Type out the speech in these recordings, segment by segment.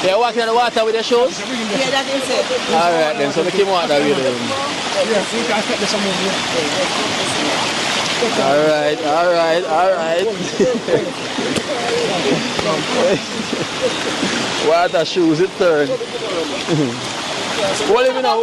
Yeah, walk in the water with your shoes? Yeah, that is it. Alright then, so we can walk that way then. Yeah, we can expect this somewhere. Alright. Water shoes, it turn. Hold him now.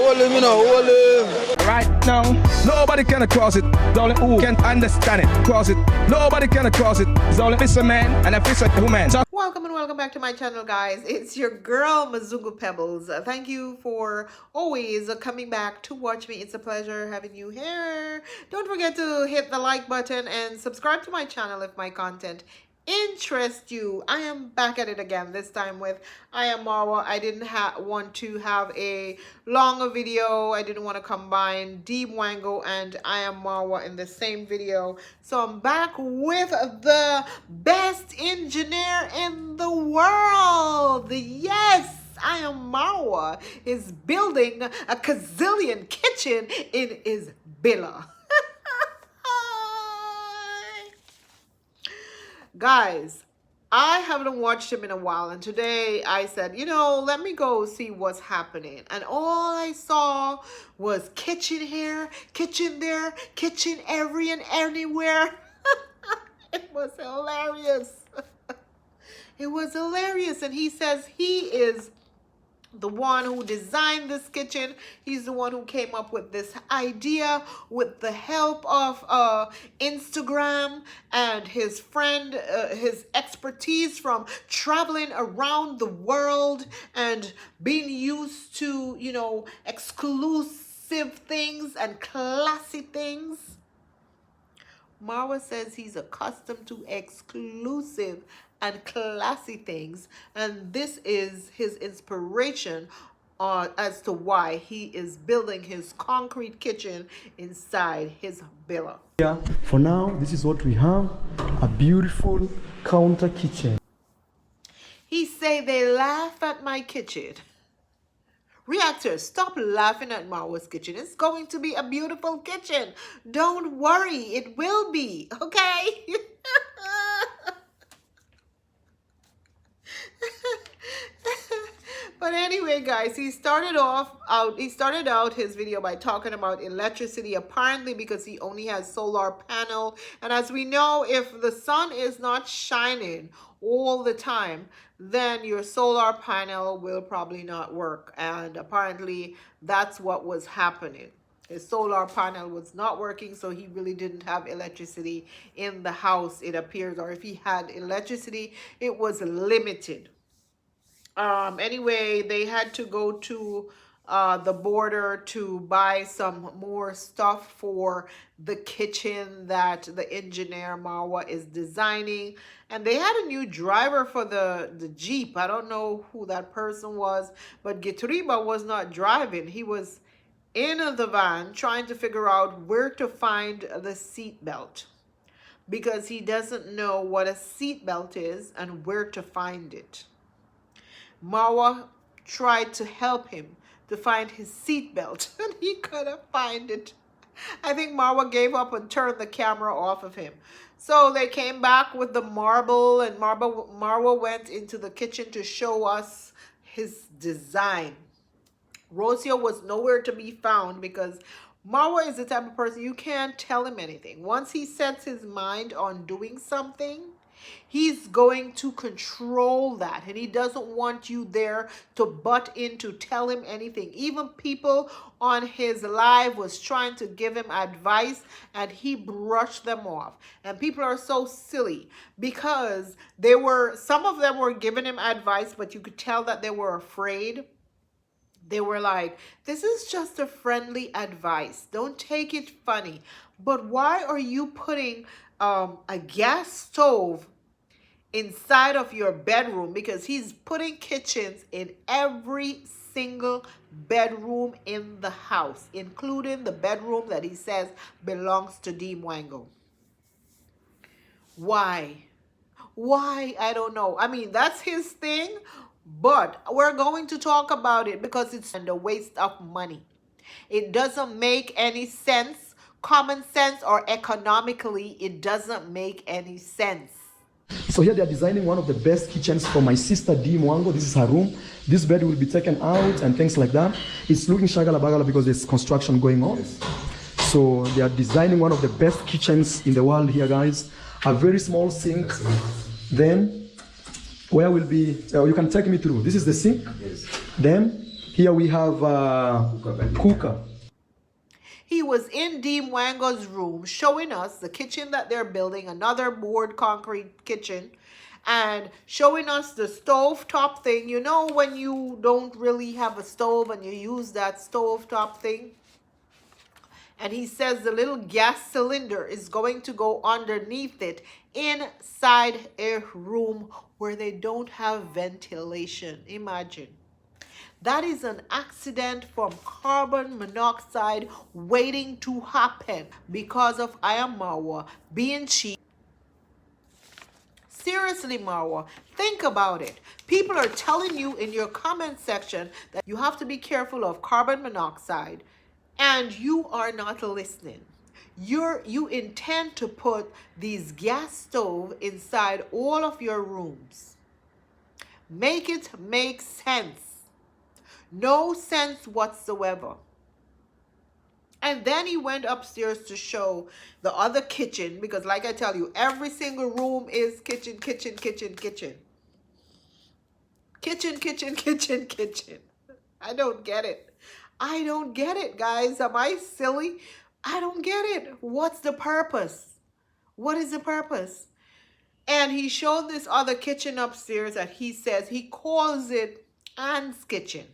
Right now, nobody can cross it. It's only who can understand it. Cross it. Nobody can cross it. It's only it's a man and if it's a woman. So Welcome and welcome back to my channel, guys. It's your girl Mazungu Pebbles. Thank you for always coming back to watch me. It's a pleasure having you here. Don't forget to hit the like button and subscribe to my channel if my content interests you. I am back at it again, this time with I Am Marwa. I didn't want to have a longer video. I didn't want to combine deemwango and I Am Marwa in the same video. So I'm back with the best engineer in the world. Yes, I Am Marwa is building a gazillion kitchen in his villa. Guys, I haven't watched him in a while, and today I said, let me go see what's happening. And all I saw was kitchen here, kitchen there, kitchen every and anywhere. It was hilarious. It was hilarious. And he says he is the one who designed this kitchen. He's the one who came up with this idea with the help of Instagram and his friend, his expertise from traveling around the world and being used to, exclusive things and classy things. Marwa says he's accustomed to exclusive and classy things, and this is his inspiration as to why he is building his concrete kitchen inside his villa. Yeah, for now, this is what we have, a beautiful counter kitchen. He say they laugh at my kitchen. Reactors, stop laughing at Marwa's kitchen. It's going to be a beautiful kitchen. Don't worry, it will be, okay? But anyway, guys, he started out his video by talking about electricity, apparently because he only has solar panel. And as we know, if the sun is not shining all the time, then your solar panel will probably not work. And apparently that's what was happening. His solar panel was not working, so he really didn't have electricity in the house, it appears. Or if he had electricity, it was limited. Anyway, they had to go to the border to buy some more stuff for the kitchen that the engineer Marwa is designing. And they had a new driver for the Jeep. I don't know who that person was, but Gitriba was not driving. He was in the van trying to figure out where to find the seat belt, because he doesn't know what a seat belt is and where to find it. Marwa tried to help him to find his seatbelt, and he couldn't find it. I think Marwa gave up and turned the camera off of him. So they came back with the marble, and Marwa went into the kitchen to show us his design. Rocio was nowhere to be found because Marwa is the type of person you can't tell him anything. Once he sets his mind on doing something, he's going to control that, and he doesn't want you there to butt in to tell him anything. Even people on his live was trying to give him advice, and he brushed them off. And people are so silly because some of them were giving him advice, but you could tell that they were afraid. They were like, this is just a friendly advice. Don't take it funny. But why are you putting a gas stove inside of your bedroom? Because he's putting kitchens in every single bedroom in the house, including the bedroom that he says belongs to deemwango. Why? I don't know. I mean, that's his thing, but we're going to talk about it because it's a waste of money. It doesn't make any sense. Common sense or economically, it doesn't make any sense. So here they are designing one of the best kitchens for my sister Deemwango. This is her room. This bed will be taken out and things like that. It's looking shagala bagala because there's construction going on. So they are designing one of the best kitchens in the world here, guys. A very small sink. Then where will be, you can take me through. This is the sink. Then here we have cooker. He was in Deemwango's room showing us the kitchen that they're building, another board concrete kitchen, and showing us the stove top thing. You know when you don't really have a stove and you use that stove top thing? And he says the little gas cylinder is going to go underneath it inside a room where they don't have ventilation. Imagine. That is an accident from carbon monoxide waiting to happen because of Marwa being cheap. Seriously, Marwa, think about it. People are telling you in your comment section that you have to be careful of carbon monoxide, and you are not listening. You intend to put these gas stove inside all of your rooms. Make it make sense. No sense whatsoever. And then he went upstairs to show the other kitchen, because like I tell you, every single room is kitchen, kitchen, kitchen, kitchen. Kitchen, kitchen, kitchen, kitchen. I don't get it. I don't get it, guys. Am I silly? I don't get it. What's the purpose? What is the purpose? And he showed this other kitchen upstairs that he says, he calls it Anne's kitchen.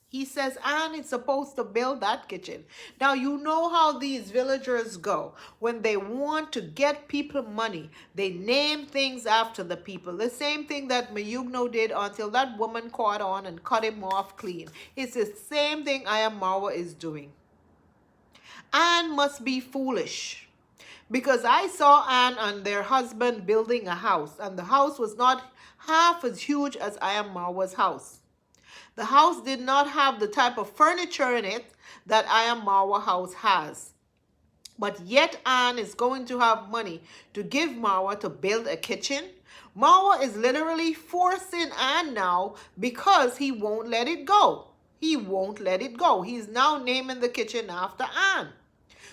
He says Anne is supposed to build that kitchen. Now, you know how these villagers go. When they want to get people money, they name things after the people. The same thing that Mayugno did until that woman caught on and cut him off clean. It's the same thing Marwa is doing. Anne must be foolish. Because I saw Anne and their husband building a house. And the house was not half as huge as Marwa's house. The house did not have the type of furniture in it that Marwa house has. But yet Anne is going to have money to give Marwa to build a kitchen. Marwa is literally forcing Anne now because he won't let it go. He won't let it go. He's now naming the kitchen after Anne.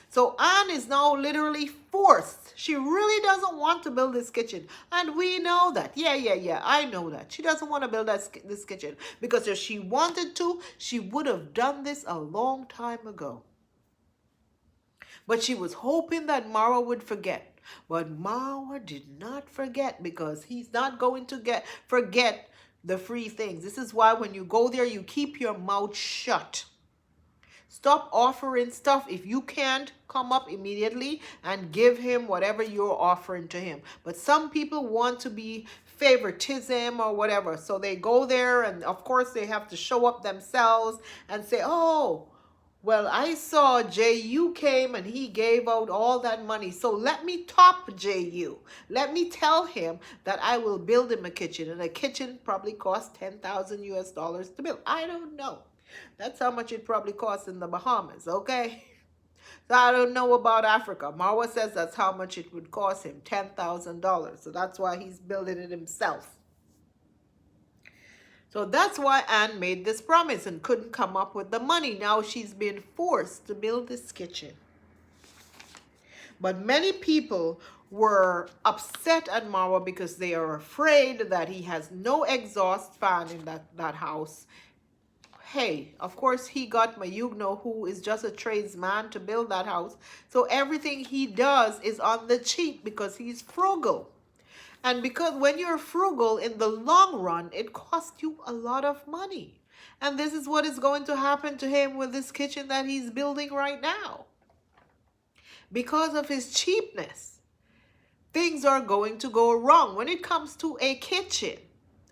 So Anne is now literally forced. She really doesn't want to build this kitchen. And we know that. Yeah, I know that. She doesn't want to build this kitchen. Because if she wanted to, she would have done this a long time ago. But she was hoping that Marwa would forget. But Marwa did not forget, because he's not going to forget the free things. This is why when you go there, you keep your mouth shut. Stop offering stuff if you can't come up immediately and give him whatever you're offering to him. But some people want to be favoritism or whatever. So they go there and of course they have to show up themselves and say, oh, well, I saw JU came and he gave out all that money. So let me top JU. Let me tell him that I will build him a kitchen. And a kitchen probably costs $10,000 US to build. I don't know. That's how much it probably costs in the Bahamas, okay? So I don't know about Africa. Marwa says that's how much it would cost him, $10,000. So that's why he's building it himself. So that's why Anne made this promise and couldn't come up with the money. Now she's being forced to build this kitchen. But many people were upset at Marwa because they are afraid that he has no exhaust fan in that house. Hey, of course he got Mayugno, who is just a tradesman, to build that house. So everything he does is on the cheap because he's frugal. And because when you're frugal, in the long run, it costs you a lot of money. And this is what is going to happen to him with this kitchen that he's building right now. Because of his cheapness, things are going to go wrong. When it comes to a kitchen,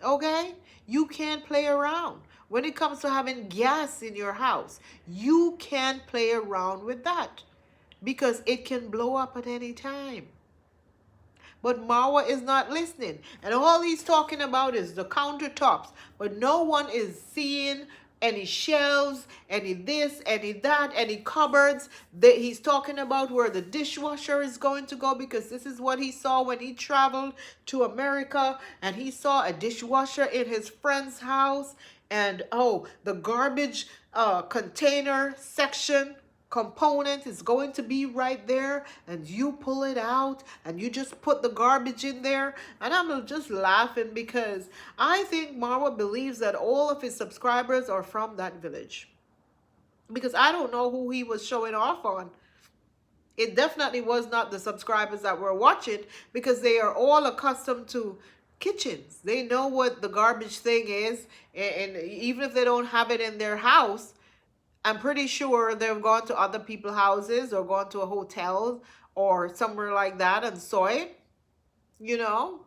okay, you can't play around. When it comes to having gas in your house, you can't play around with that because it can blow up at any time. But Marwa is not listening. And all he's talking about is the countertops. But no one is seeing any shelves, any this, any that, any cupboards. That he's talking about where the dishwasher is going to go, because this is what he saw when he traveled to America, and he saw a dishwasher in his friend's house. And oh, the garbage container section component is going to be right there, and you pull it out and you just put the garbage in there. And I'm just laughing because I think Marwa believes that all of his subscribers are from that village, because I don't know who he was showing off on. It definitely was not the subscribers that were watching, because they are all accustomed to kitchens. They know what the garbage thing is, and even if they don't have it in their house, I'm pretty sure they've gone to other people's houses or gone to a hotel or somewhere like that and saw it, you know.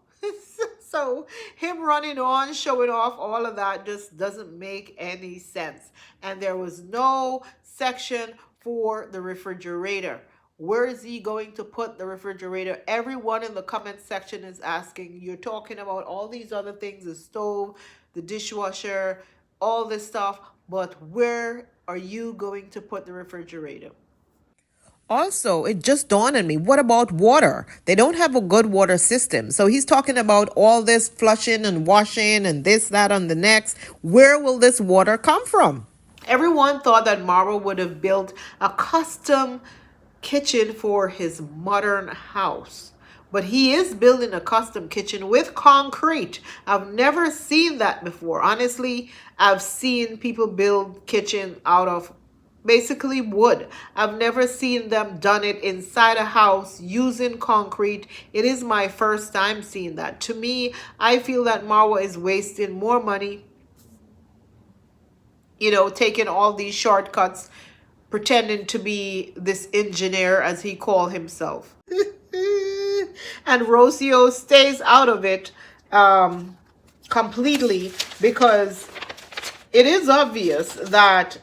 So him running on, showing off all of that just doesn't make any sense. And there was no section for the refrigerator. Where is he going to put the refrigerator? Everyone in the comment section is asking. You're talking about all these other things, the stove, the dishwasher, all this stuff, but where are you going to put the refrigerator? Also, it just dawned on me, what about water? They don't have a good water system. So he's talking about all this flushing and washing and this, that, and the next. Where will this water come from? Everyone thought that Marwa would have built a custom kitchen for his modern house. But he is building a custom kitchen with concrete. I've never seen that before. Honestly, I've seen people build kitchen out of basically wood. I've never seen them done it inside a house using concrete. It is my first time seeing that. To me, I feel that Marwa is wasting more money, you know, taking all these shortcuts, pretending to be this engineer as he called himself. And Rocio stays out of it completely, because it is obvious that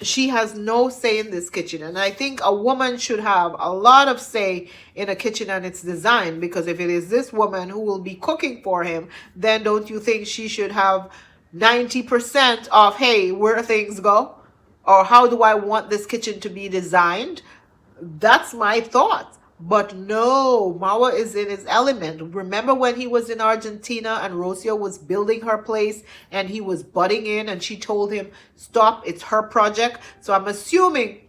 she has no say in this kitchen. And I think a woman should have a lot of say in a kitchen and its design, because if it is this woman who will be cooking for him, then don't you think she should have 90% of, hey, where things go? Or how do I want this kitchen to be designed? That's my thought. But no, Marwa is in his element. Remember when he was in Argentina and Rocio was building her place and he was butting in and she told him, stop, it's her project. So I'm assuming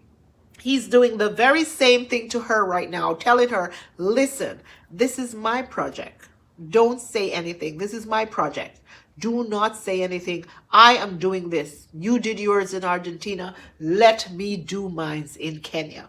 he's doing the very same thing to her right now, telling her, listen, this is my project. Don't say anything. This is my project. Do not say anything. I am doing this. You did yours in Argentina. Let me do mine in Kenya.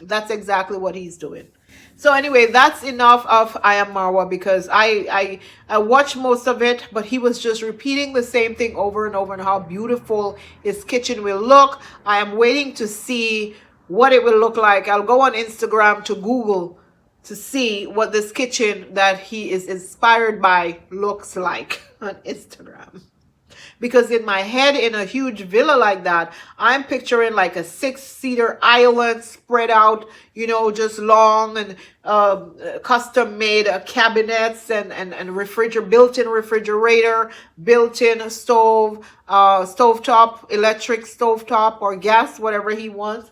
That's exactly what he's doing. So anyway, that's enough of I Am Marwa, because I watched most of it, but he was just repeating the same thing over and over, and how beautiful his kitchen will look. I am waiting to see what it will look like. I'll go on Instagram to Google to see what this kitchen that he is inspired by looks like on Instagram. Because in my head, in a huge villa like that, I'm picturing like a 6-seater island spread out, you know, just long, and custom made cabinets and built-in refrigerator, built-in stove, stovetop, electric stovetop or gas, whatever he wants,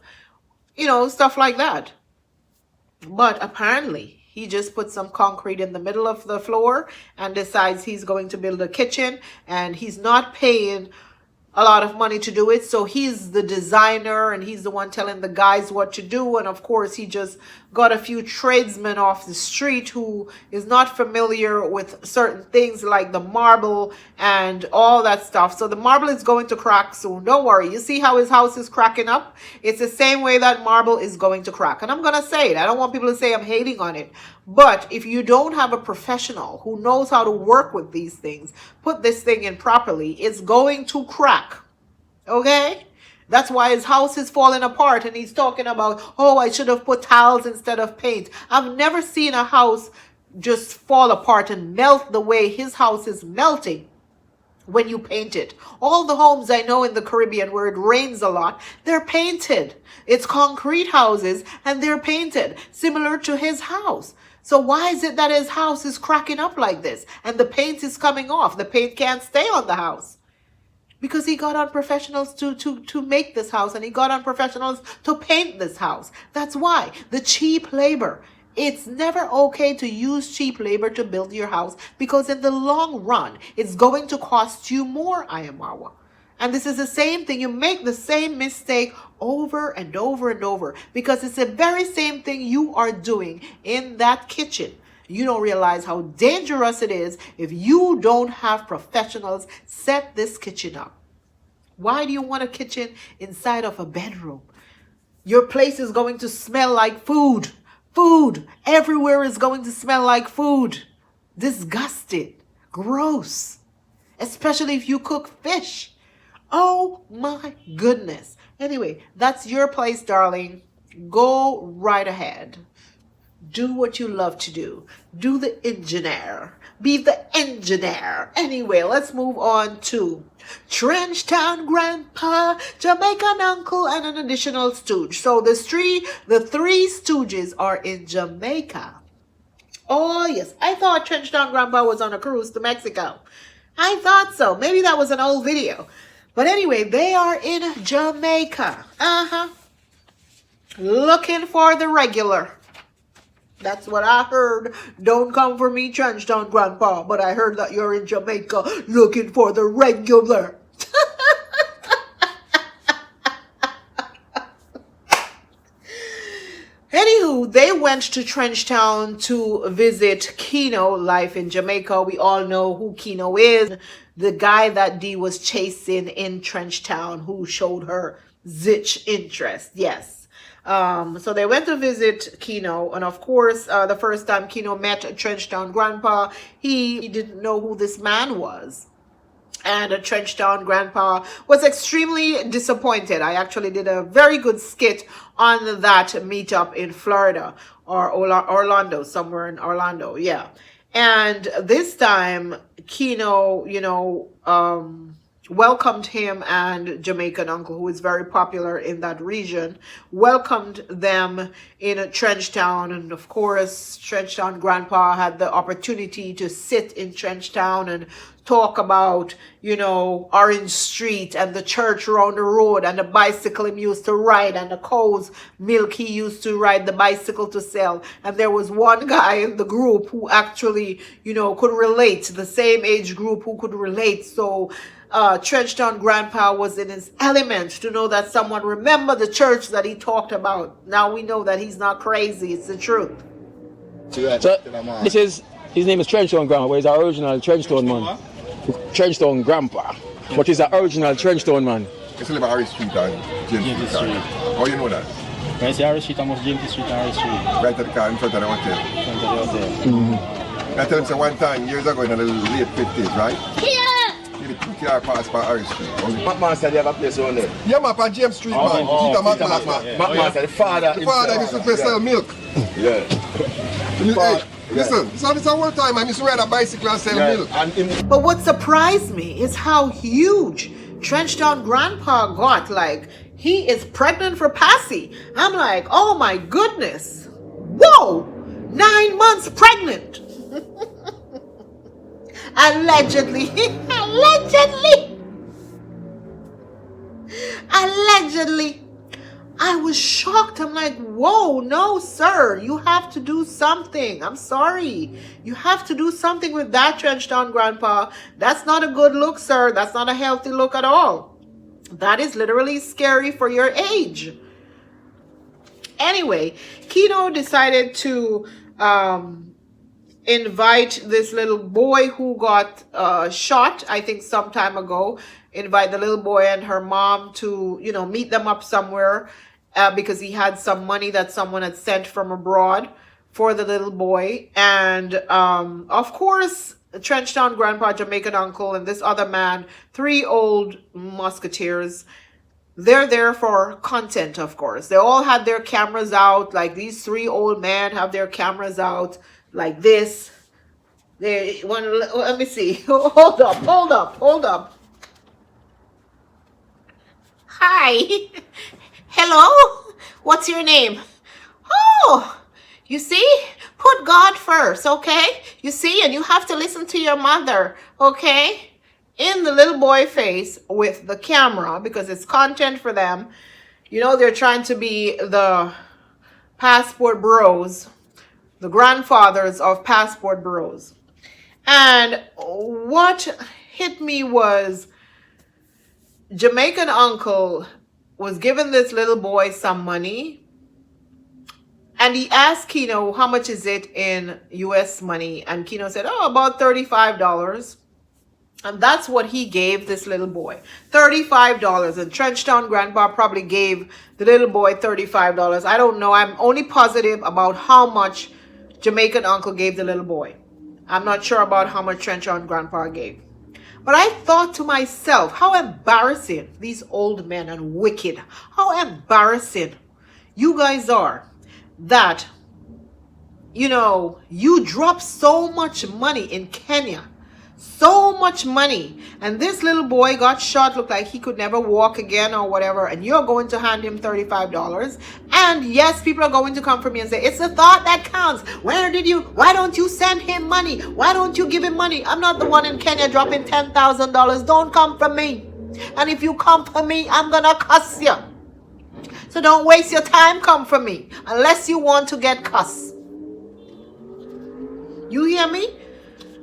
you know, stuff like that. But apparently, he just put some concrete in the middle of the floor and decides he's going to build a kitchen, and he's not paying a lot of money to do it. So he's the designer and he's the one telling the guys what to do. And of course, he just got a few tradesmen off the street who is not familiar with certain things like the marble and all that stuff. So the marble is going to crack soon. Don't worry. You see how his house is cracking up? It's the same way that marble is going to crack. And I'm going to say it. I don't want people to say I'm hating on it. But if you don't have a professional who knows how to work with these things, put this thing in properly, it's going to crack. Okay? That's why his house is falling apart, and he's talking about, oh, I should have put tiles instead of paint. I've never seen a house just fall apart and melt the way his house is melting when you paint it. All the homes I know in the Caribbean where it rains a lot, they're painted. It's concrete houses and they're painted, similar to his house. So why is it that his house is cracking up like this and the paint is coming off? The paint can't stay on the house. because he got on professionals to make this house, and he got on professionals to paint this house. That's why. The cheap labor. It's never okay to use cheap labor to build your house, because in the long run, it's going to cost you more, Marwa. And this is the same thing. You make the same mistake over and over and over, because it's the very same thing you are doing in that kitchen. You don't realize how dangerous it is if you don't have professionals set this kitchen up. Why do you want a kitchen inside of a bedroom? Your place is going to smell like food. Food. Everywhere is going to smell like food. Disgusting. Gross. Especially if you cook fish. Oh my goodness. Anyway, that's your place, darling. Go right ahead. Do what you love to do. Do the engineer. Be the engineer. Anyway, let's move on to Trenchtown Grandpa, Jamaican Uncle, and an additional stooge. So the three stooges are in Jamaica. Oh, yes. I thought Trenchtown Grandpa was on a cruise to Mexico. I thought so. Maybe that was an old video. But anyway, they are in Jamaica. Looking for the regular. That's what I heard. Don't come for me, Trenchtown Grandpa. But I heard that you're in Jamaica looking for the regular. Anywho, they went to Trenchtown to visit Kino, life in Jamaica. We all know who Kino is. The guy that Dee was chasing in Trenchtown, who showed her zitch interest. Yes. So they went to visit Kino, and of course, the first time Kino met Trenchtown Grandpa, he didn't know who this man was. And Trenchtown Grandpa was extremely disappointed. I actually did a very good skit on that meetup in Florida, or Orlando, somewhere in Orlando, yeah. And this time, Kino, welcomed him, and Jamaican Uncle, who is very popular in that region, welcomed them in Trenchtown. And of course, Trenchtown Grandpa had the opportunity to sit in Trenchtown and talk about, Orange Street and the church around the road and the bicycle he used to ride and the cow's milk he used to ride the bicycle to sell. And there was one guy in the group who actually, could relate, the same age group who could relate. So Trenchtown Grandpa was in his element to know that someone remembered the church that he talked about. Now we know that he's not crazy. It's the truth. So his name is Trenchtown Grandpa, but he's our original Trenchtown man. Trenchtown Grandpa, but he's the original Trenchtown man. It's about Harris Street and James Street. How you know that? When I say Harris Street, almost James Street and Harris Street. Right at the car in front of the hotel. I tell him so one time, years ago in the late 50s, right? Yeah! The car passed by Harris Street. McMaster, they have a place on there. Yeah, man, on James Street, man. Peter McMaster. McMaster, the father. The father used to sell milk. Yeah. Hey, listen, so this is one time I used to ride a bicycle and sell milk. But what surprised me is how huge Trenchtown Grandpa got. Like, he is pregnant for Passy. I'm like, oh my goodness. Whoa! 9 months pregnant. Allegedly. Allegedly. I was shocked. I'm like, whoa, no, sir. You have to do something. I'm sorry. You have to do something with that, Trenchtown Grandpa. That's not a good look, sir. That's not a healthy look at all. That is literally scary for your age. Anyway, Kino decided to invite this little boy who got shot, I think some time ago. Invite the little boy and her mom to, meet them up somewhere because he had some money that someone had sent from abroad for the little boy. And of course, Trenchtown Grandpa, Jamaican Uncle, and this other man, 3 old musketeers, they're there for content, of course. They all had their cameras out, like these 3 old men have their cameras out like this. Let me see. Hold up. Hi. Hello. What's your name? Oh, you see? Put God first, okay? You see? And you have to listen to your mother, okay? in the little boy face with the camera because it's content for them. You know, they're trying to be the passport bros, the grandfathers of passport bros. And what hit me was Jamaican Uncle was giving this little boy some money. And he asked Kino, how much is it in US money? And Kino said, oh, about $35. And that's what he gave this little boy, $35. And Trenchtown Grandpa probably gave the little boy $35. I don't know. I'm only positive about how much Jamaican Uncle gave the little boy. I'm not sure about how much Trenchtown Grandpa gave. But I thought to myself, how embarrassing these old men and wicked, how embarrassing you guys are. That, you know, you drop so much money in Kenya, so much money, and this little boy got shot, looked like he could never walk again or whatever, and you're going to hand him $35. And yes, people are going to come for me and say, it's the thought that counts. Why don't you send him money? Why don't you give him money? I'm not the one in Kenya dropping $10,000. Don't come for me. And if you come for me, I'm gonna cuss you. So don't waste your time, come for me, unless you want to get cussed. You hear me?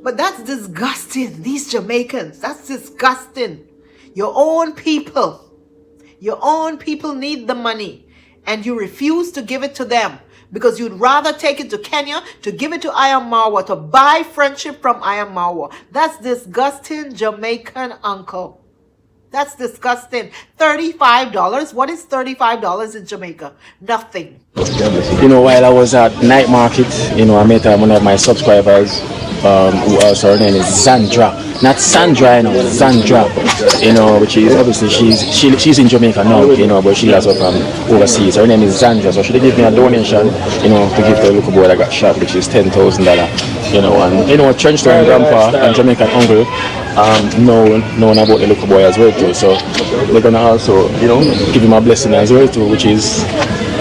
But that's disgusting, these Jamaicans. That's disgusting. Your own people need the money, and you refuse to give it to them because you'd rather take it to Kenya, to give it to Marwa, to buy friendship from Marwa. That's disgusting, Jamaican Uncle. That's disgusting. $35? What is $35 in Jamaica? Nothing. You know, while I was at night market, you know, I met one of my subscribers, who also her name is Zandra. Not Sandra, you know, Zandra. You know, which is obviously she's in Jamaica now, you know, but she's also from overseas. Her name is Zandra, so she gave me a donation, you know, to give to the little boy that got shot, which is $10,000. You know, and you know, Trenchtown Grandpa and Jamaican Uncle known about the little boy as well too. So they're gonna also, you know, give him a blessing as well too, which is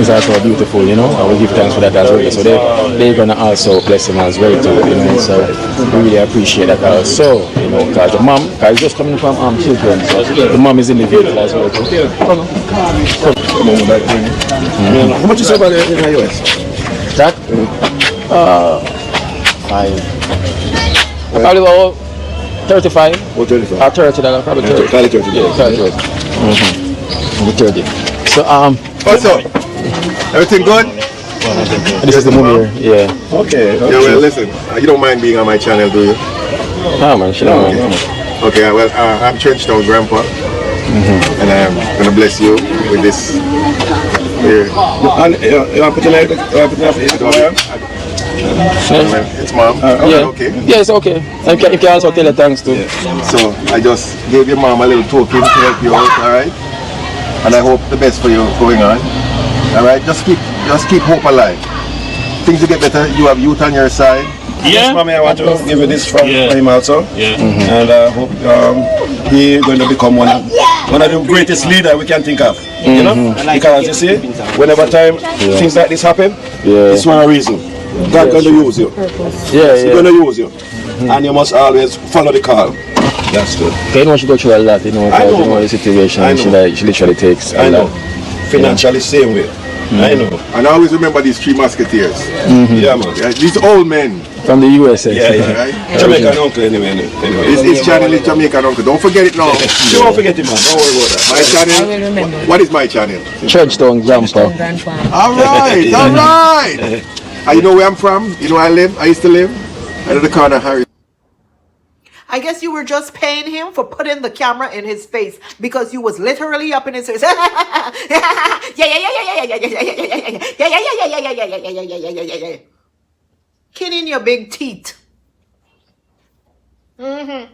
also beautiful, you know, and we give thanks for that as well. So they're gonna also bless him as well too, you know. So we really appreciate that also, you know, because the mom, because just coming from children, so the mom is in the vehicle as well too. How much is over there in the US? That probably about 35. What 35? $30, probably 30. Probably 30. Yeah, probably 30. 30. So what's up? Everything good? this is the movie here. Yeah. Okay. Yeah, well, listen, you don't mind being on my channel, do you? No man, she don't mind. Okay, well, I'm Trenchtown Grandpa, and I'm gonna bless you with this here. And you want to put it It's mom. Yeah. Okay. Yeah, it's okay. And you can also tell her thanks too. So I just gave your mom a little token to help you out, alright? And I hope the best for you going on. Alright? Just keep hope alive. Things will get better. You have youth on your side. Yes, mommy, I want to give you this from him also. Yeah. And I hope he's going to become one of the greatest leaders we can think of. You know? Because you see, whenever time things like this happen, it's for a reason. God's going to use you. He's going to use you. And you must always follow the call. That's good. You know she go through a lot, you know, because you know the situation she literally takes a lot. Financially same way. I know. And I always remember these three musketeers. Yeah, man. Right? These old men. From the USA. Yeah. Right? Jamaican Uncle anyway. His channel is Jamaican Uncle. Don't forget it now. You won't forget it, man. Don't worry about that. My channel. What is my channel? Trenchtown Grandpa. Alright, alright. And you know where I'm from? You know where I used to live? I know the corner Harry. I guess you were just paying him for putting the camera in his face because you was literally up in his face. Kidding your big teeth. And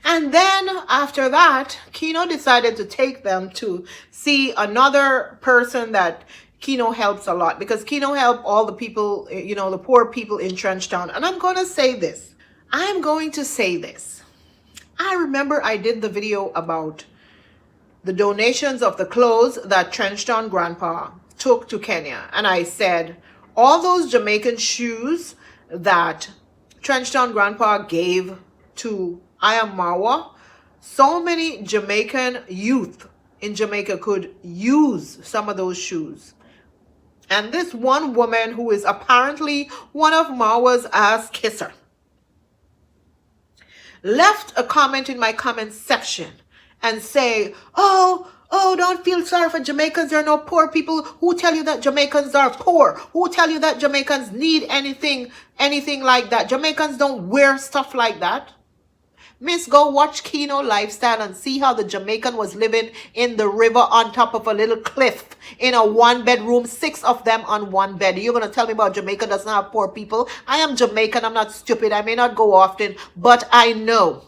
then after that, Kino decided to take them to see another person that Kino helps a lot, because Kino helped all the people, you know, the poor people in Trenchtown. And I'm going to say this. I remember I did the video about the donations of the clothes that Trenchtown Grandpa took to Kenya. And I said, all those Jamaican shoes that Trenchtown Grandpa gave to Marwa So many Jamaican youth in Jamaica could use some of those shoes. And this one woman, who is apparently one of Marwa's ass kisser, left a comment in my comment section and say, oh, don't feel sorry for Jamaicans. There are no poor people. Who tell you that Jamaicans are poor? Who tell you that Jamaicans need anything like that? Jamaicans don't wear stuff like that. Miss, go watch Kino Lifestyle and see how the Jamaican was living in the river on top of a little cliff in a one-bedroom, 6 of them on one bed. You're going to tell me about Jamaica doesn't have poor people? I am Jamaican. I'm not stupid. I may not go often, but I know.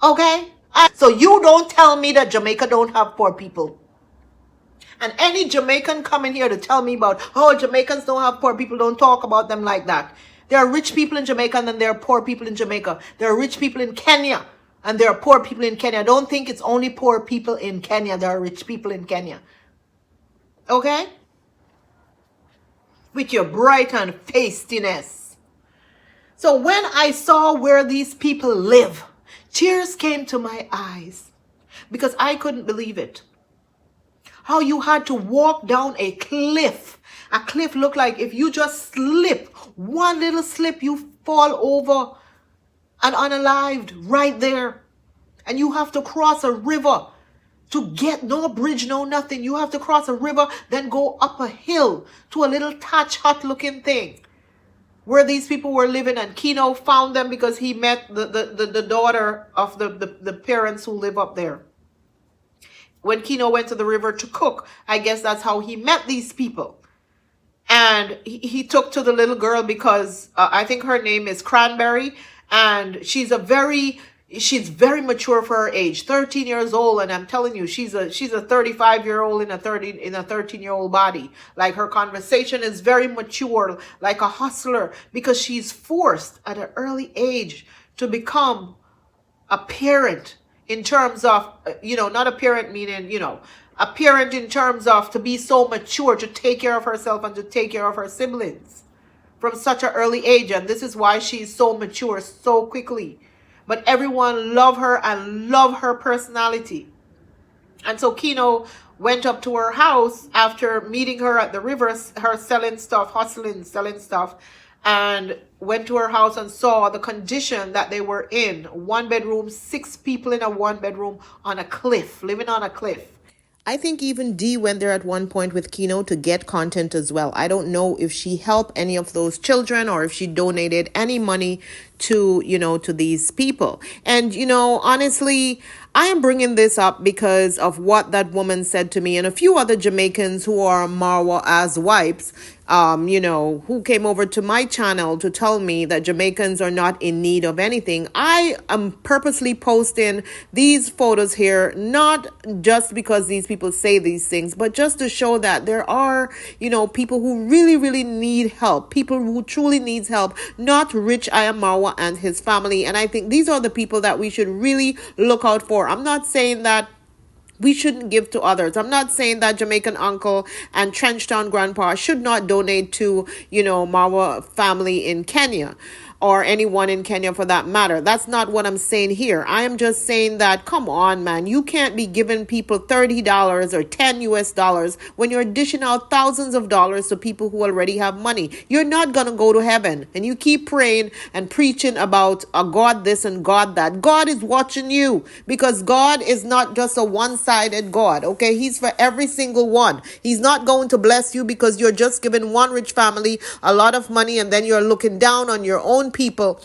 Okay? So you don't tell me that Jamaica don't have poor people. And any Jamaican coming here to tell me about, oh, Jamaicans don't have poor people, don't talk about them like that. There are rich people in Jamaica and then there are poor people in Jamaica. There are rich people in Kenya and there are poor people in Kenya. Don't think it's only poor people in Kenya. There are rich people in Kenya. Okay? With your bright and feistiness. So when I saw where these people live, tears came to my eyes because I couldn't believe it. How you had to walk down a cliff. A cliff looked like if you just slip, one little slip, you fall over and unalived right there. And you have to cross a river to get no bridge, no nothing. You have to cross a river, then go up a hill to a little thatch hut looking thing where these people were living. And Kino found them because he met the daughter of the parents who live up there. When Kino went to the river to cook, I guess that's how he met these people. And he took to the little girl because I think her name is Cranberry. And she's very mature for her age, 13 years old. And I'm telling you, she's a 35-year-old in a 13-year-old body. Like, her conversation is very mature, like a hustler, because she's forced at an early age to become a parent. In terms of, not a parent meaning, a parent in terms of to be so mature to take care of herself and to take care of her siblings from such an early age. And this is why she's so mature so quickly. But everyone love her and love her personality. And so Kino went up to her house after meeting her at the river, her selling stuff, hustling, selling stuff, and went to her house and saw the condition that they were in. 1 bedroom, 6 people in a 1 bedroom on a cliff, living on a cliff. I think even Dee went there at one point with Kino to get content as well. I don't know if she helped any of those children or if she donated any money to, to these people. And, honestly, I am bringing this up because of what that woman said to me and a few other Jamaicans who are Marwa as wives, who came over to my channel to tell me that Jamaicans are not in need of anything. I am purposely posting these photos here, not just because these people say these things, but just to show that there are, people who really, really need help, people who truly needs help, not rich I am Marwa and his family. And I think these are the people that we should really look out for. I'm not saying that we shouldn't give to others. I'm not saying that Jamaican Uncle and Trenchtown Grandpa should not donate to, Marwa family in Kenya, or anyone in Kenya for that matter. That's not what I'm saying here. I am just saying that, come on, man, you can't be giving people $30 or $10 when you're dishing out thousands of dollars to people who already have money. You're not going to go to heaven. And you keep praying and preaching about a God this and God that. God is watching you, because God is not just a one-sided God, okay? He's for every single one. He's not going to bless you because you're just giving one rich family a lot of money and then you're looking down on your own people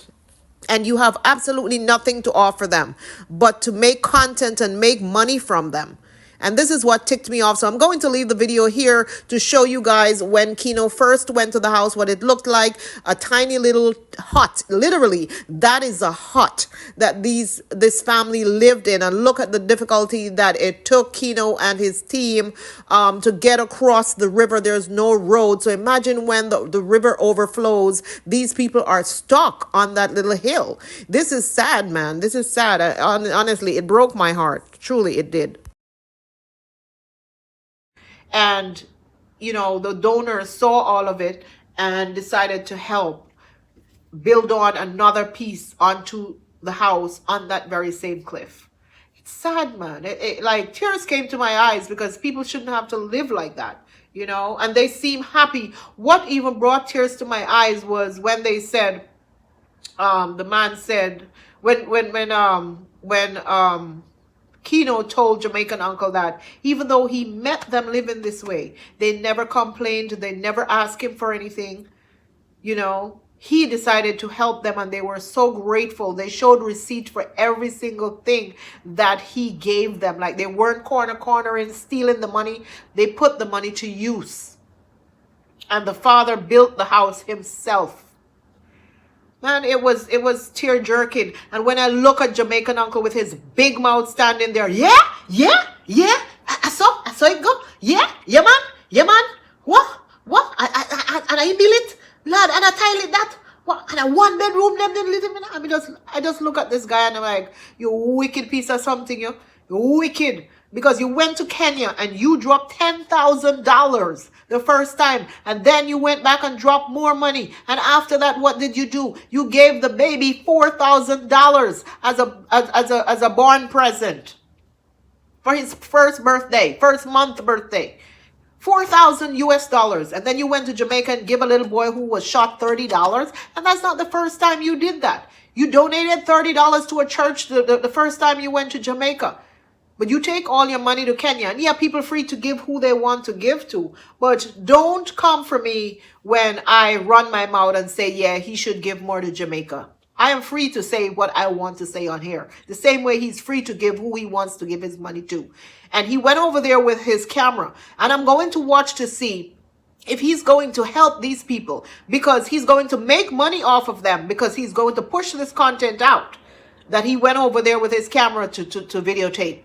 and you have absolutely nothing to offer them but to make content and make money from them. And this is what ticked me off. So I'm going to leave the video here to show you guys when Kino first went to the house, what it looked like. A tiny little hut. Literally, that is a hut that this family lived in. And look at the difficulty that it took Kino and his team to get across the river. There's no road. So imagine when the river overflows, these people are stuck on that little hill. This is sad, man. This is sad. Honestly, it broke my heart. Truly, it did. And, the donors saw all of it and decided to help build on another piece onto the house on that very same cliff. It's sad, man. Like tears came to my eyes because people shouldn't have to live like that, you know, and they seem happy. What even brought tears to my eyes was when they said, the man said, when Kino told Jamaican Uncle that even though he met them living this way, they never complained, they never asked him for anything, you know, he decided to help them and they were so grateful. They showed receipt for every single thing that he gave them. Like they weren't cornering, stealing the money. They put the money to use. And the father built the house himself. Man, it was tear-jerking. And when I look at Jamaican Uncle with his big mouth standing there, yeah, I saw it go, yeah, man, what, and I build it, lad, and I tile it that, what, and a one bedroom, them didn't live in it. I just look at this guy and I'm like, you wicked piece of something, you wicked. Because you went to Kenya and you dropped $10,000 the first time. And then you went back and dropped more money. And after that, what did you do? You gave the baby $4,000 as a born present for his first month birthday. $4,000 US. And then you went to Jamaica and give a little boy who was shot $30. And that's not the first time you did that. You donated $30 to a church the first time you went to Jamaica. But you take all your money to Kenya. And yeah, people are free to give who they want to give to. But don't come for me when I run my mouth and say, yeah, he should give more to Jamaica. I am free to say what I want to say on here. The same way he's free to give who he wants to give his money to. And he went over there with his camera. And I'm going to watch to see if he's going to help these people. Because he's going to make money off of them. Because he's going to push this content out. That he went over there with his camera to videotape.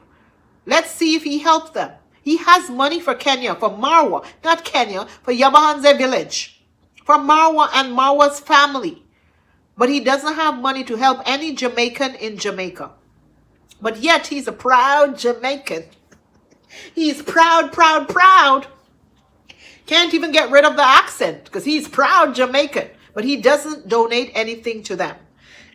Let's see if he helps them. He has money for Kenya, for Marwa, not Kenya, for Yabahanze village, for Marwa and Marwa's family. But he doesn't have money to help any Jamaican in Jamaica. But yet he's a proud Jamaican. He's proud. Can't even get rid of the accent because he's proud Jamaican. But he doesn't donate anything to them.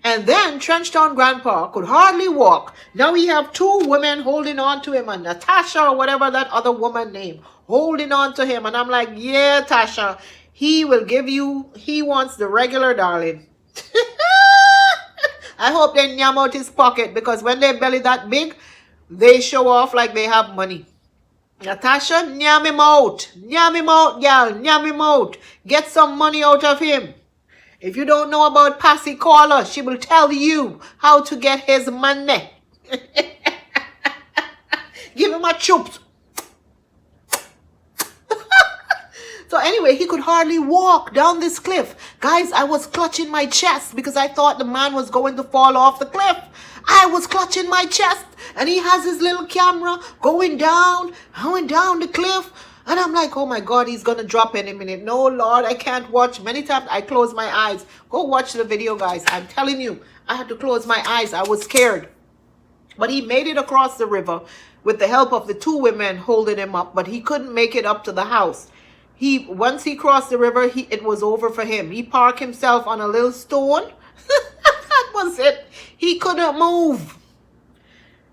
And then Trenchtown Grandpa could hardly walk. Now we have two women holding on to him, and Natasha or whatever that other woman name, holding on to him. And I'm like, yeah, Tasha, he will give you, he wants the regular, darling. I hope they nyam out his pocket because when they belly that big, they show off like they have money. Natasha, nyam him out, y'all, nyam him out. Get some money out of him. If you don't know about Passy Caller, she will tell you how to get his money. Give him a chup. So anyway, he could hardly walk down this cliff. Guys, I was clutching my chest because I thought the man was going to fall off the cliff. I was clutching my chest and he has his little camera going down the cliff. And I'm like, oh my God, he's going to drop any minute. No, Lord, I can't watch. Many times I close my eyes. Go watch the video, guys. I'm telling you, I had to close my eyes. I was scared. But he made it across the river with the help of the two women holding him up. But he couldn't make it up to the house. Once he crossed the river, it was over for him. He parked himself on a little stone. That was it. He couldn't move.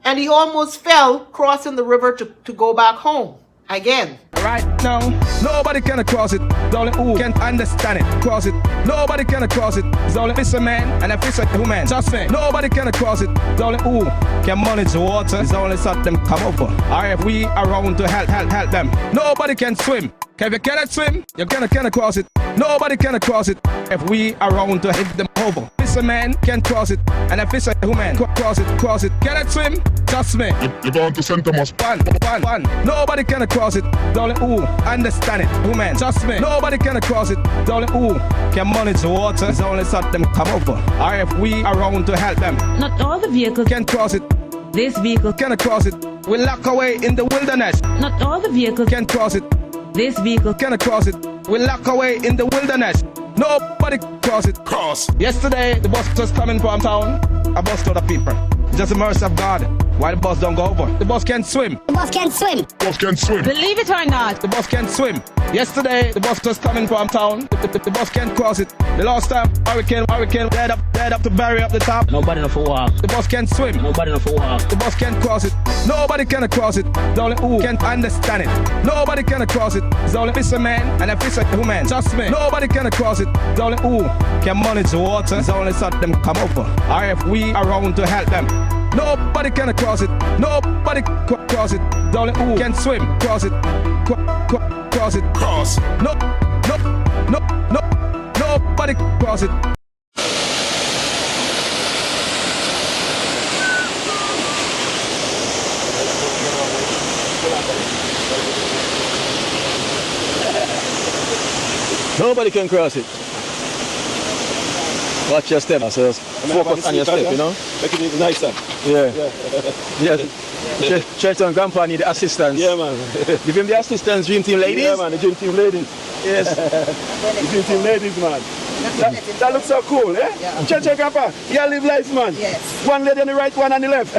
And he almost fell crossing the river to go back home again. Right now, nobody can cross it. It's only who can understand it. Cross it. Nobody can cross it. It's only it's a man and if it's a woman. Just say nobody can cross it. It's only who can manage the water. It's only something them come over. Or if we around to help them. Nobody can swim. If you cannot swim, you cannot cross it. Nobody can cross it. If we around to hit them over. If it's a man can cross it, and if it's a woman cross it. Cannot swim? Trust me. You're going to St. Thomas. One. Nobody can cross it. The only who understand it. Woman, trust me. Nobody can cross it. The only who can manage the water. It's only something them come over. Or if we around to help them. Not all the vehicles can cross it. This vehicle can cross it. We lock away in the wilderness. Not all the vehicles can cross it. This vehicle can cross it. We lock away in the wilderness. Nobody cross it. Cross. Yesterday, the bus was coming from town. A bus to the people. Just the mercy of God. Why the bus don't go over? The bus can't swim. The bus can't swim. Bus can't swim. Believe it or not. The bus can't swim. Yesterday, the bus was coming from town. The bus can't cross it. The last time, hurricane, dead up the barrier up the top. Nobody know for walk. The bus can't swim. Nobody know for walk. The bus can't cross it. Nobody can cross it. It's only who can understand it. Nobody can cross it. It's only fisherman and a fisherwoman. Trust me. Nobody can cross it. It's only who can manage the water. It's only so them come over. Or if we around to help them. Nobody can cross it. Nobody cross it. It's only who can swim. Cross it. Cross it. Cross. Nobody cross it. Nobody can cross it. Watch your step, so focus on your step, you know? Make it even nicer. Yeah. Yes. Church and Grandpa need assistance. Yeah, man. Give him the assistance, Dream Team ladies. Yeah, man, the Dream Team ladies. Yes. The Dream Team ladies, man. That looks so cool, eh? Yeah. Church and Grandpa, you live life, man. Yes. One lady on the right, one on the left.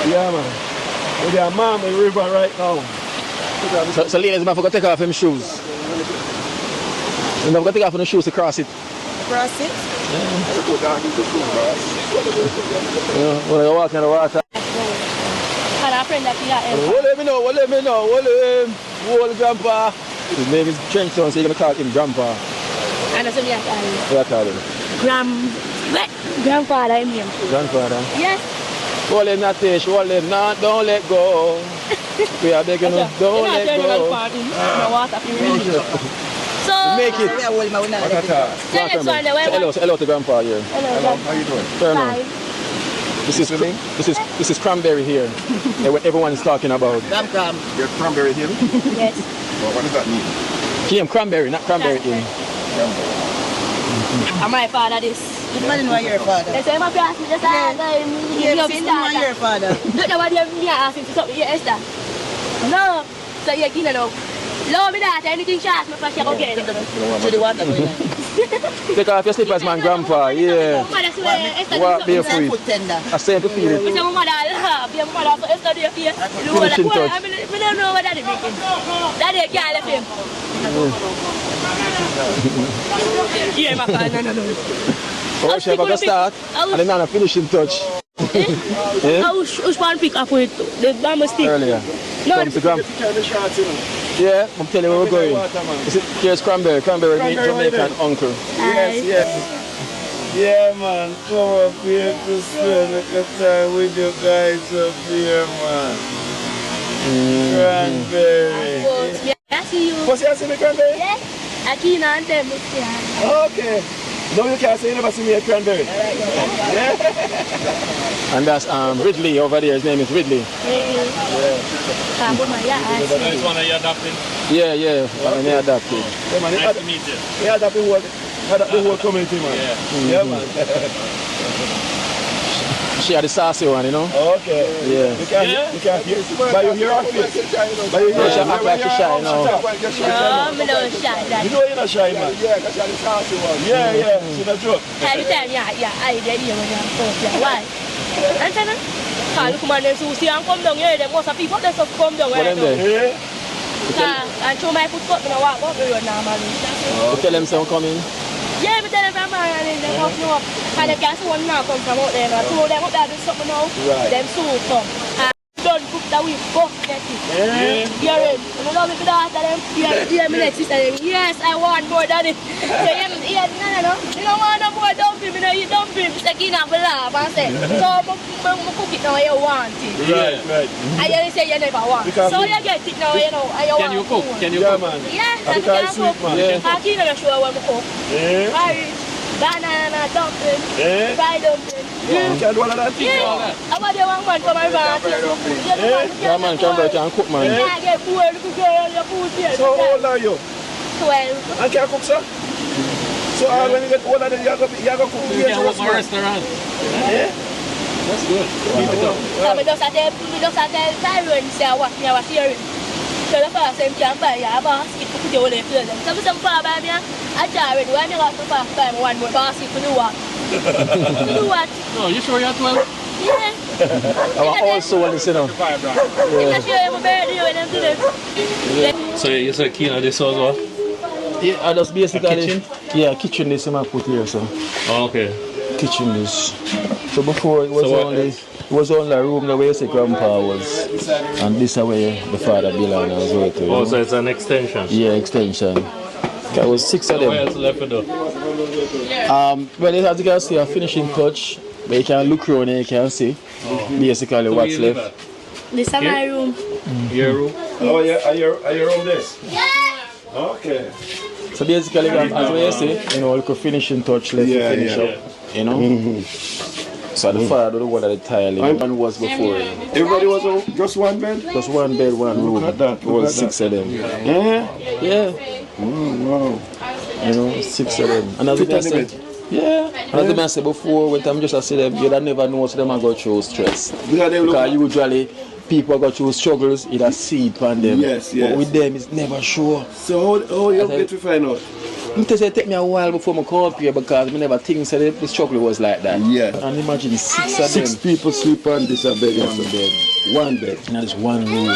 Yeah, man. With their mom in the river right now. So ladies, man, forgot to take off him shoes. You never got to take off him shoes to cross it. Cross it? Yeah, when you walk in the water. Let me know. Grandpa. His name is Trenchtown, so you're going to call him Grandpa. And that's what you call him? Grandfather, I'm here. Grandfather? Yes. Hold him, Natish, hold him, don't let go. We are begging you, don't let go. So, make it. Hello to Grandpa here. Hello. How you doing? Turn on. This is cranberry here. What everyone is talking about. Cram. You're cranberry here? Yes. Well, what does that mean? Kim, cranberry, not cranberry here. And my father this. You don't know your father. They say my class is just like your father. Look at what you asked him to stop with your Esther. No. So you're keen enough. Love me that, anything shot, my first year okay. To the water. Take off your slippers, man, Grandpa. Yeah. Walk barefoot. I say to feel it. My mother love your mother, so Esther there for you. Finishing touch. I don't know what daddy making. Daddy can't let him. Yeah, my father, no. Oh, she have to start, and then a finishing touch. I was one pick up with the bamboo stick. Earlier. No, Come to Grandpa. Yeah, I'm telling you where we're going. Here's cranberry meet Jamaican Uncle. Yes. Yeah, man. Come up here to spend a good time with you guys up here, man. Cranberry. I see you. Was you see me cranberry? Yes. I can't and them. Okay. No, you can't say you never see me a cranberry. Yeah. And that's Ridley over there. His name is Ridley. Is one of you adopted? Yeah. And they adopted. Yeah, man. Nice to meet you. He adopted the whole community, man. Yeah, man. She had the sassy one, you know? Okay. Yeah. You can't hear. But you hear her face. But you hear she act like she shy, you know? No, I'm not shy, Daddy. You know you're not shy, man. Yeah, because you're the sassy one. Yeah. She's not joke. Every time, I did you when I'm talking. Why? Understand? Look, man, them Susie and come down here. Them most of people that come down here. And show my foot and I walk up the road normally. You tell them some coming? Yeah, but then I'm and they walk you up. And the gas one now come from out there. And I told them up there do something now. Them soon come. Done cook that we both get it. You're in. And I love me for that. Yeah, my next sister. Yes, I want more than it. So no. You don't want no more dumping. You know, you dumping. It's like you not laugh and say. So I'm cook it now. You want it. Right. And you say you never want. So you get it now. You know. Can you cook? Can you cook? Man. Yeah, I can cook. I can't show when I cook. Banana dumpling. Fried dumpling. You can do all of that thing. Yeah. How about the one man from my van? Yeah, man, can cook, man. Yeah, get food, little girl, your food here. So how old are you? 12. And can you cook, sir? So when you get older, then you have to cook. You can work in a restaurant. Yeah. That's good. Keep it up. I just tell Tyrone say what me was hearing. So the first time can buy a basket to put your left there. Some far by me, I jarred when you got the first time one more basket to do what? To do what? No, you sure you're 12? Yeah. I'm also listening. I show you my birthday when I'm doing. So you said Kino this was what? Yeah, I just basically kitchen? Yeah, kitchen this I put here, so Oh, okay. kitchen this. So before it was only a room the way you say grandpa was, and this is where the father belonged as well too. Oh, so it's an extension. Yeah, extension. There was 6 of So where them. else left to do? Well, as you can see, a finishing touch, but you can look around and you can see basically So what's you live left. This is my room. Your room? Oh, yeah, are you on this? Okay. So basically, as we say, like a finishing touch left to finish up, So the father the one that the tile one was before. Everybody was on just one bed? Just one bed, one room. Look at that. There was 6 of them. Yeah? Yeah. Wow. 6 of them. And as I said, yeah. And as I said before, when I'm just I see them, you'd never know so them I go through stress. Because usually people go through struggles, it a seed on them. Yes. But with them, it's never sure. So how you get to find out? It take me a while before I come up here because I never think so the struggle was like that. Yeah. And imagine 6 of them. 6 people sleep on this bed. One bed. And that's one room.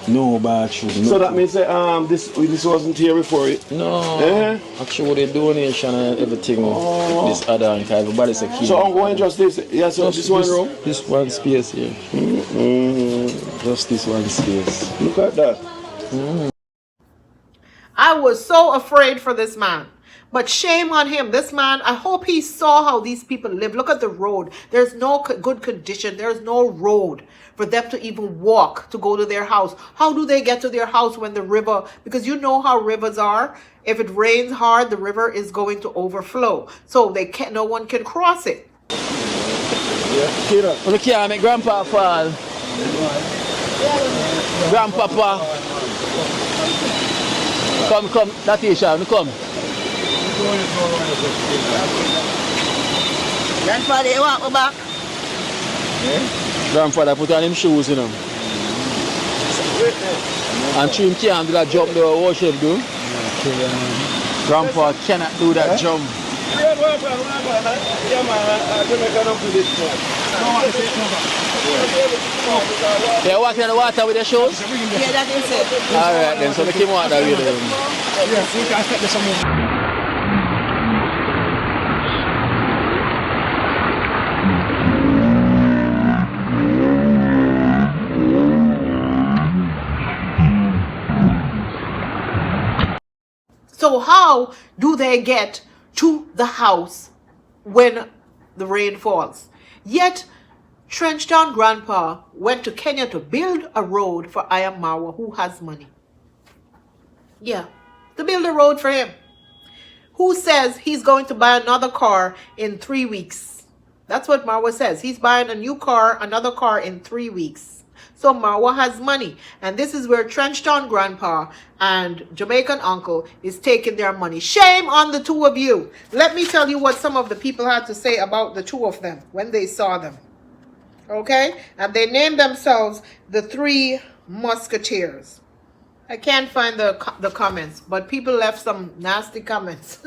No bathroom. So that means this wasn't here before it? No. Actually, the donation and everything. This other and everybody's a key. So I'm going just this. Yeah, so this one room? This one space here. Just this one space. Look at that. I was so afraid for this man. But shame on him. This man, I hope he saw how these people live. Look at the road. There's no good condition. There's no road for them to even walk to go to their house. How do they get to their house when the river, because you know how rivers are. If it rains hard, the river is going to overflow. So no one can cross it. Yeah. Look here, my grandpa fall. Grandpapa. Come, davyjr, come. Grandfather, you want me back? Grandfather put on him shoes, And him can't do that jump the worship do. Grandpa cannot do that jump. You're walking in the water with your shoes? Yeah, that is it. Alright then, so make him walk that way then. Yes, we can expect this some So how do they get to the house when the rain falls? Yet, Trenchtown Grandpa went to Kenya to build a road for Marwa, who has money. Yeah, to build a road for him. Who says he's going to buy another car in 3 weeks? That's what Marwa says. He's buying a new car, another car in 3 weeks. So Marwa has money. And this is where Trenchtown Grandpa and Jamaican Uncle is taking their money. Shame on the two of you. Let me tell you what some of the people had to say about the two of them when they saw them. Okay? And they named themselves the 3 Musketeers. I can't find the comments, but people left some nasty comments.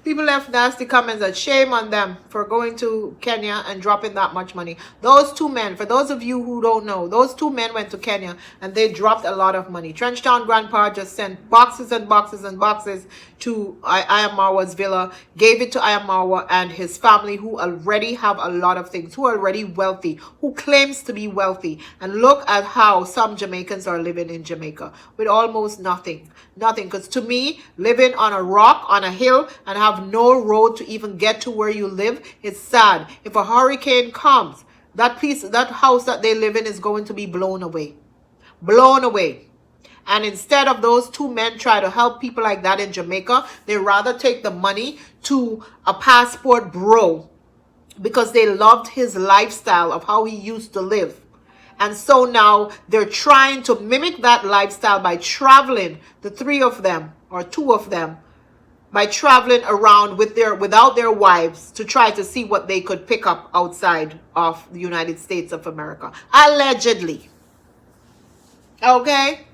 People left nasty comments that shame on them for going to Kenya and dropping that much money. Those 2 men, for those of you who don't know, those 2 men went to Kenya and they dropped a lot of money. Trenchtown Grandpa just sent boxes and boxes and boxes to Marwa's villa, gave it to Marwa and his family, who already have a lot of things, who are already wealthy, who claims to be wealthy. And look at how some Jamaicans are living in Jamaica with almost nothing. Nothing. Because to me, living on a rock, on a hill, and have no road to even get to where you live, it's sad. If a hurricane comes, that house that they live in is going to be blown away. Blown away. And instead of those 2 men try to help people like that in Jamaica, they rather take the money to a passport bro because they loved his lifestyle of how he used to live. And so now they're trying to mimic that lifestyle by traveling, the 3 of them or 2 of them, by traveling around without their wives to try to see what they could pick up outside of the United States of America. Allegedly. Okay?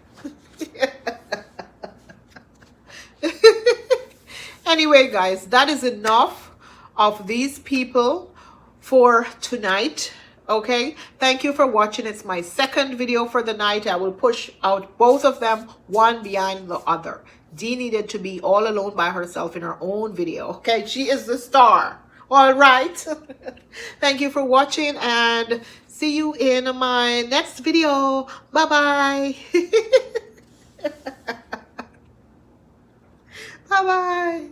Anyway, guys, that is enough of these people for tonight. Okay, thank you for watching. It's my second video for the night. I will push out both of them, one behind the other. Dee needed to be all alone by herself in her own video. Okay, she is the star. All right. Thank you for watching, and see you in my next video. Bye-bye. Bye-bye.